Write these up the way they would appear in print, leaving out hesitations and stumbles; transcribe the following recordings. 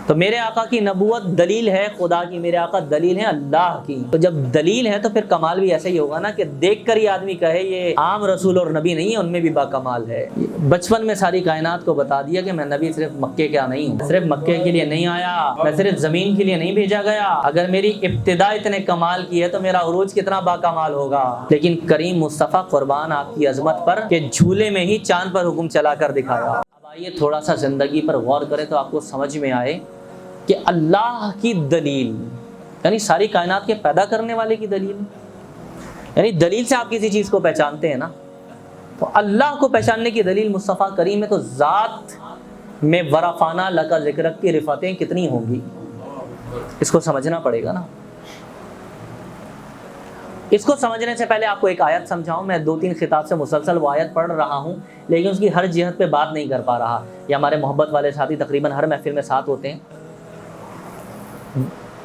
تو میرے آقا کی نبوت دلیل ہے خدا کی، میرے آقا دلیل ہے اللہ کی۔ تو جب دلیل ہے تو پھر کمال بھی ایسا ہی ہوگا نا کہ دیکھ کر ہی آدمی کہے یہ عام رسول اور نبی نہیں ہے، ان میں بھی با کمال ہے۔ بچپن میں ساری کائنات کو بتا دیا کہ میں نبی صرف مکے کا نہیں ہوں، صرف مکے کے لیے نہیں آیا، میں صرف زمین کے لیے نہیں بھیجا گیا۔ اگر میری ابتدا اتنے کمال کی ہے تو میرا عروج کتنا با کمال ہوگا۔ لیکن کریم مصطفیٰ قربان آپ کی عظمت پر کہ جھولے میں ہی چاند پر حکم چلا کر دکھایا۔ اب آئیے تھوڑا سا زندگی پر غور کریں تو آپ کو سمجھ میں آئے کہ اللہ کی دلیل یعنی ساری کائنات کے پیدا کرنے والے کی دلیل، یعنی دلیل سے آپ کسی چیز کو پہچانتے ہیں نا، تو اللہ کو پہچاننے کی دلیل مصطفیٰ کریم ہے، تو ذات میں ورفانہ لکا ذکرک کی رفعتیں کتنی ہوں گی، اس کو سمجھنا پڑے گا نا۔ اس کو سمجھنے سے پہلے آپ کو ایک آیت سمجھاؤں۔ میں 2-3 خطاب سے مسلسل وہ آیت پڑھ رہا ہوں لیکن اس کی ہر جہت پہ بات نہیں کر پا رہا۔ یہ ہمارے محبت والے ساتھی تقریباً ہر محفل میں ساتھ ہوتے ہیں۔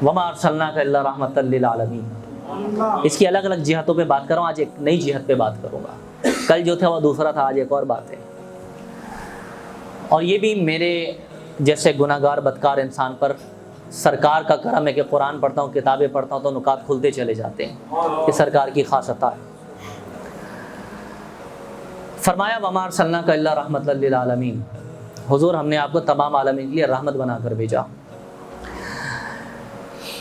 وَمَا أَرْسَلْنَاكَ إِلَّا رَحْمَةً لِّلْعَالَمِينَ، اس کی الگ الگ جہتوں پہ بات کر رہا ہوں، آج ایک نئی جہت پہ بات کروں گا۔ کل جو تھا وہ دوسرا تھا، آج ایک اور بات ہے۔ اور یہ بھی میرے جیسے گناہ گار بدکار انسان پر سرکار کا کرم ہے کہ قرآن پڑھتا ہوں، کتابیں پڑھتا ہوں تو نکات کھلتے چلے جاتے ہیں، یہ سرکار کی خاص عطا ہے۔ فرمایا وَمَا أَرْسَلْنَاكَ إِلَّا رَحْمَةً لِّلْعَالَمِينَ، حضور ہم نے آپ کو تمام عالمین کے لیے رحمت بنا کر بھیجا۔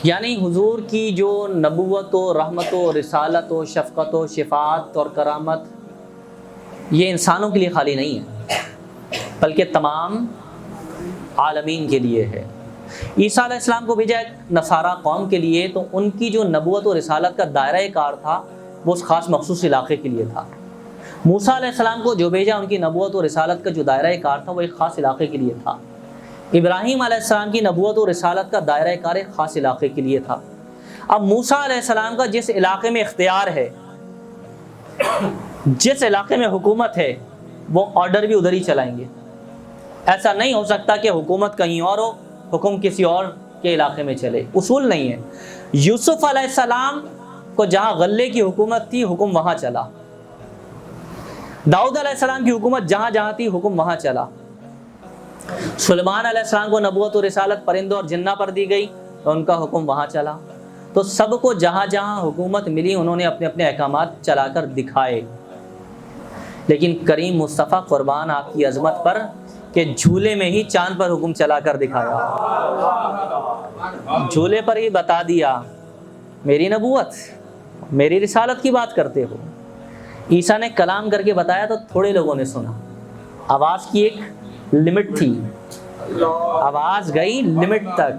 یعنی حضور کی جو نبوت و رحمت و رسالت و شفقت و شفاعت اور کرامت یہ انسانوں کے لیے خالی نہیں ہے بلکہ تمام عالمین کے لیے ہے۔ عیسیٰ علیہ السلام کو بھیجا ایک نصارہ قوم کے لیے، تو ان کی جو نبوت و رسالت کا دائرہ کار تھا وہ اس خاص مخصوص علاقے کے لیے تھا۔ موسیٰ علیہ السلام کو جو بھیجا ان کی نبوت و رسالت کا جو دائرہ کار تھا وہ ایک خاص علاقے کے لیے تھا۔ ابراہیم علیہ السلام کی نبوت و رسالت کا دائرہ کار ایک خاص علاقے کے لیے تھا۔ اب موسیٰ علیہ السلام کا جس علاقے میں اختیار ہے، جس علاقے میں حکومت ہے، وہ آرڈر بھی ادھر ہی چلائیں گے۔ ایسا نہیں ہو سکتا کہ حکومت کہیں اور ہو، حکم کسی اور کے علاقے میں چلے، اصول نہیں ہے۔ یوسف علیہ السلام کو جہاں غلے کی حکومت تھی حکم وہاں چلا، داؤد علیہ السلام کی حکومت جہاں جہاں تھی حکم وہاں چلا، سلیمان علیہ السلام کو نبوت و رسالت پرندوں اور جنہ پر دی گئی تو ان کا حکم وہاں چلا۔ تو سب کو جہاں جہاں حکومت ملی انہوں نے اپنے اپنے احکامات چلا کر دکھائے، لیکن کریم مصطفیٰ قربان آپ کی عظمت پر کہ جھولے میں ہی چاند پر حکم چلا کر دکھایا، جھولے پر ہی بتا دیا میری نبوت میری رسالت کی بات کرتے ہو۔ عیسیٰ نے کلام کر کے بتایا تو تھوڑے لوگوں نے سنا، آواز کی ایک لمٹ تھی، آواز گئی لمٹ تک۔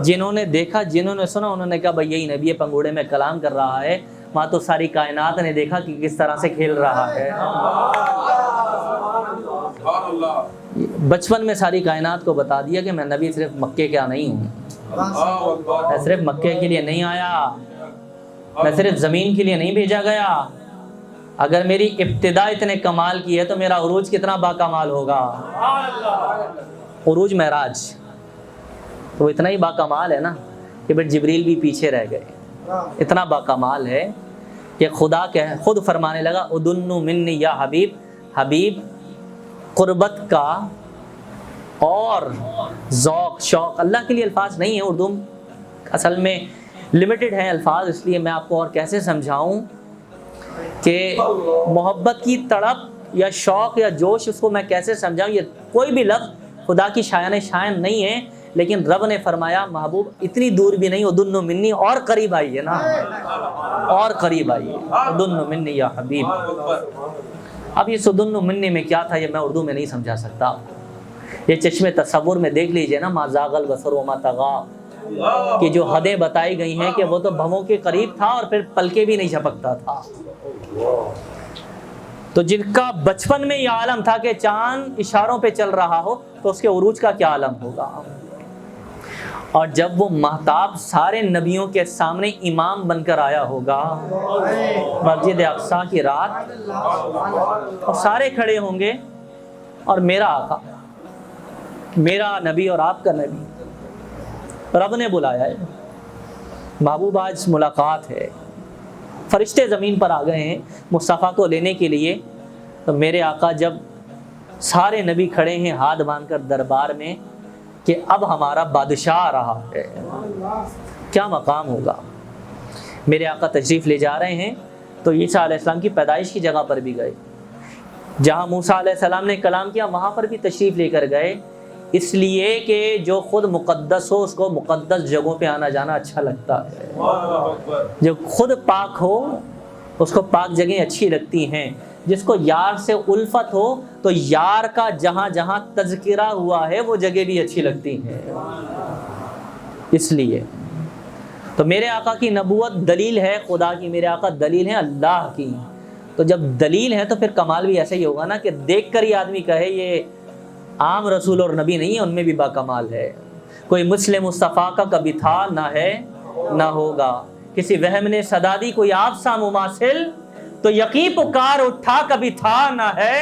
جنہوں نے دیکھا جنہوں نے سنا انہوں نے کہا بھائی یہی نبی پنگوڑے میں کلام کر رہا ہے، وہاں تو ساری کائنات نے دیکھا کہ کس طرح سے کھیل رہا ہے۔ بچپن میں ساری کائنات کو بتا دیا کہ میں نبی صرف مکے کا نہیں ہوں، میں صرف مکے کے لیے نہیں آیا، میں صرف زمین کے لیے نہیں بھیجا گیا۔ اگر میری ابتدا اتنے کمال کی ہے تو میرا عروج کتنا با کمال ہوگا۔ عروج معراج تو اتنا ہی با کمال ہے نا کہ پھر جبریل بھی پیچھے رہ گئے، اتنا با کمال ہے کہ خدا خود فرمانے لگا ادن منی یا حبیب، حبیب قربت کا اور ذوق شوق، اللہ کے لیے الفاظ نہیں ہیں، اردو اصل میں لمیٹڈ ہیں الفاظ، اس لیے میں آپ کو اور کیسے سمجھاؤں کہ محبت کی تڑپ یا شوق یا جوش اس کو میں کیسے سمجھاؤں۔ یہ کوئی بھی لفظ خدا کی شائن نہیں ہے، لیکن رب نے فرمایا محبوب اتنی دور بھی نہیں، ادن منی اور قریب آئی ہے نا، اور قریب آئی ہے، ادن منی یا حبیب۔ اب یہ سدن منی میں کیا تھا یہ میں اردو میں نہیں سمجھا سکتا، یہ چشم تصور میں دیکھ لیجئے نا، ما زاغ البصر وما طغى کہ جو حدیں بتائی گئی ہیں کہ وہ تو بھووں کے قریب تھا اور پھر پلکے بھی نہیں جھپکتا تھا۔ تو جن کا بچپن میں یہ عالم تھا کہ چاند اشاروں پہ چل رہا ہو تو اس کے عروج کا کیا عالم ہوگا۔ اور جب وہ مہتاب سارے نبیوں کے سامنے امام بن کر آیا ہوگا مسجد اقصیٰ کی رات، اور سارے کھڑے ہوں گے اور میرا آقا میرا نبی اور آپ کا نبی، رب نے بلایا ہے محبوب آج ملاقات ہے، فرشتے زمین پر آ گئے ہیں مصطفیٰ کو لینے کے لیے۔ تو میرے آقا جب سارے نبی کھڑے ہیں ہاتھ باندھ کر دربار میں کہ اب ہمارا بادشاہ آ رہا ہے، کیا مقام ہوگا۔ میرے آقا تشریف لے جا رہے ہیں تو عیسیٰ علیہ السلام کی پیدائش کی جگہ پر بھی گئے، جہاں موسیٰ علیہ السلام نے کلام کیا وہاں پر بھی تشریف لے کر گئے، اس لیے کہ جو خود مقدس ہو اس کو مقدس جگہوں پہ آنا جانا اچھا لگتا ہے، جو خود پاک ہو اس کو پاک جگہیں اچھی لگتی ہیں، جس کو یار سے الفت ہو تو یار کا جہاں جہاں تذکرہ ہوا ہے وہ جگہ بھی اچھی لگتی ہیں۔ اس لیے تو میرے آقا کی نبوت دلیل ہے خدا کی، میرے آقا دلیل ہے اللہ کی، تو جب دلیل ہے تو پھر کمال بھی ایسا ہی ہوگا نا کہ دیکھ کر ہی آدمی کہے یہ عام رسول اور نبی نہیں ہے، ان میں بھی با کمال ہے، کوئی مسلم مصطفیٰ کا کبھی تھا نہ ہے نہ ہوگا، کسی وہم نے صدا دی کوئی آپ سا مماثل، تو یقین پکار اٹھا کبھی تھا نہ ہے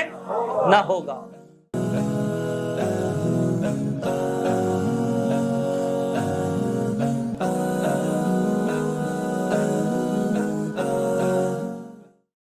نہ ہوگا۔